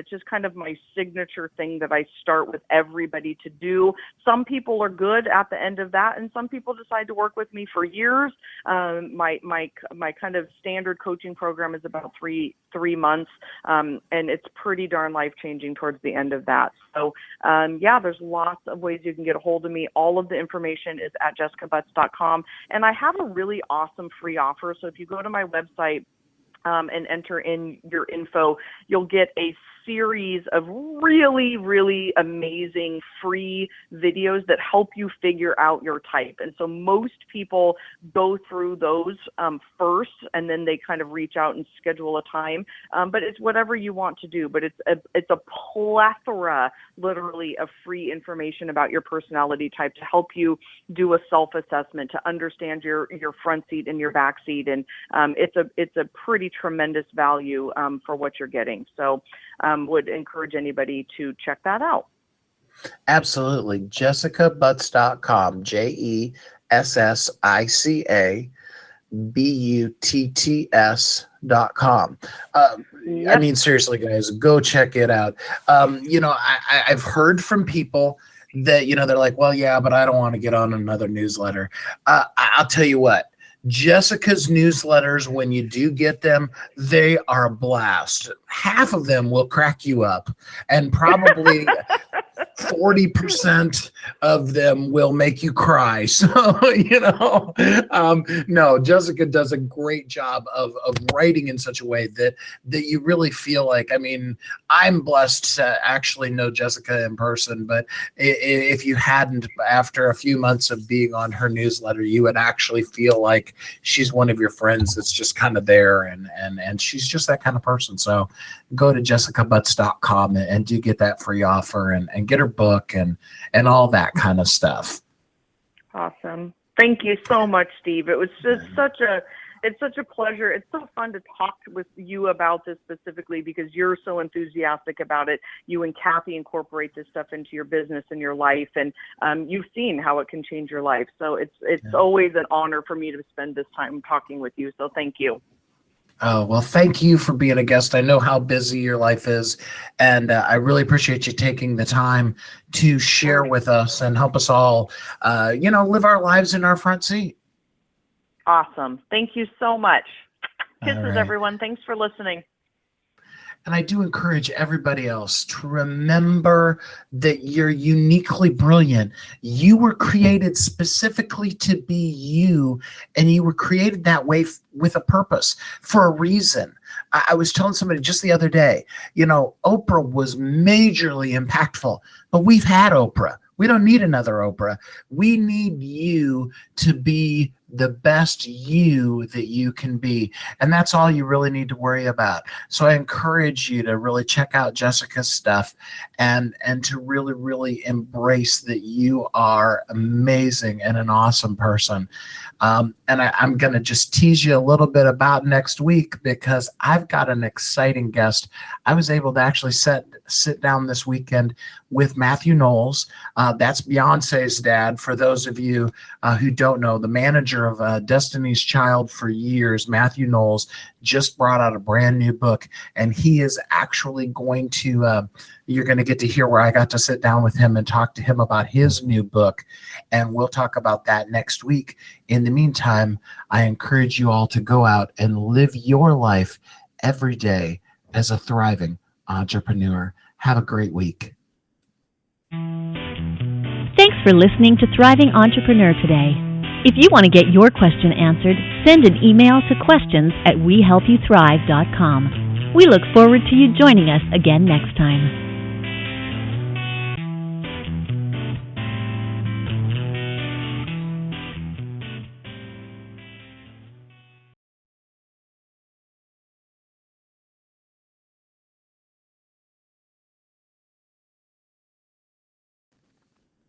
just kind of my signature thing that I start with everybody to do. Some people are good at the end of that, and some people decide to work with me for years. My kind of standard coaching program is about three months, and it's pretty darn life-changing towards the end of that. So, there's lots of ways you can get a hold of me. All of the information is at jessicabutts.com, and I have a really awesome free offer. So if you go to my website and enter in your info, you'll get a series of really, really amazing free videos that help you figure out your type. And so most people go through those first, and then they kind of reach out and schedule a time. But it's whatever you want to do. But it's a plethora, literally, of free information about your personality type to help you do a self-assessment, to understand your front seat and your back seat. And it's a pretty tremendous value for what you're getting. So would encourage anybody to check that out. Absolutely. JessicaButts.com, JessicaButts.com. Yep. I mean, seriously, guys, go check it out. I've heard from people that, they're like, well, yeah, but I don't want to get on another newsletter. I'll tell you what. Jessica's newsletters, when you do get them, they are a blast. Half of them will crack you up, and probably 40% of them will make you cry. So, no, Jessica does a great job of writing in such a way that you really feel like, I mean, I'm blessed to actually know Jessica in person, but if you hadn't, after a few months of being on her newsletter, you would actually feel like she's one of your friends that's just kind of there, and she's just that kind of person. So go to jessicabutts.com and do get that free offer and get her book and all that kind of stuff. Awesome. Thank you so much, Steve. It was just such a pleasure. It's so fun to talk with you about this specifically because you're so enthusiastic about it. You and Kathy incorporate this stuff into your business and your life, and you've seen how it can change your life. So it's always an honor for me to spend this time talking with you. So thank you. Oh, well, thank you for being a guest. I know how busy your life is, and I really appreciate you taking the time to share with us and help us all, live our lives in our front seat. Awesome. Thank you so much. Kisses, right. everyone. Thanks for listening. And I do encourage everybody else to remember that you're uniquely brilliant. You were created specifically to be you, and you were created that way with a purpose, for a reason. I was telling somebody just the other day, Oprah was majorly impactful, but we've had Oprah. We don't need another Oprah. We need you to be the best you that you can be. And that's all you really need to worry about. So I encourage you to really check out Jessica's stuff and to really, really embrace that you are amazing and an awesome person. And I'm going to just tease you a little bit about next week, because I've got an exciting guest. I was able to actually sit down this weekend with Matthew Knowles. That's Beyonce's dad. For those of you who don't know, the manager of Destiny's Child for years, Matthew Knowles, just brought out a brand new book, and he is actually going to, you're going to get to hear where I got to sit down with him and talk to him about his new book, and we'll talk about that next week. In the meantime, I encourage you all to go out and live your life every day as a thriving entrepreneur. Have a great week. Thanks for listening to Thriving Entrepreneur today. If you want to get your question answered, send an email to questions@wehelpyouthrive.com. We look forward to you joining us again next time.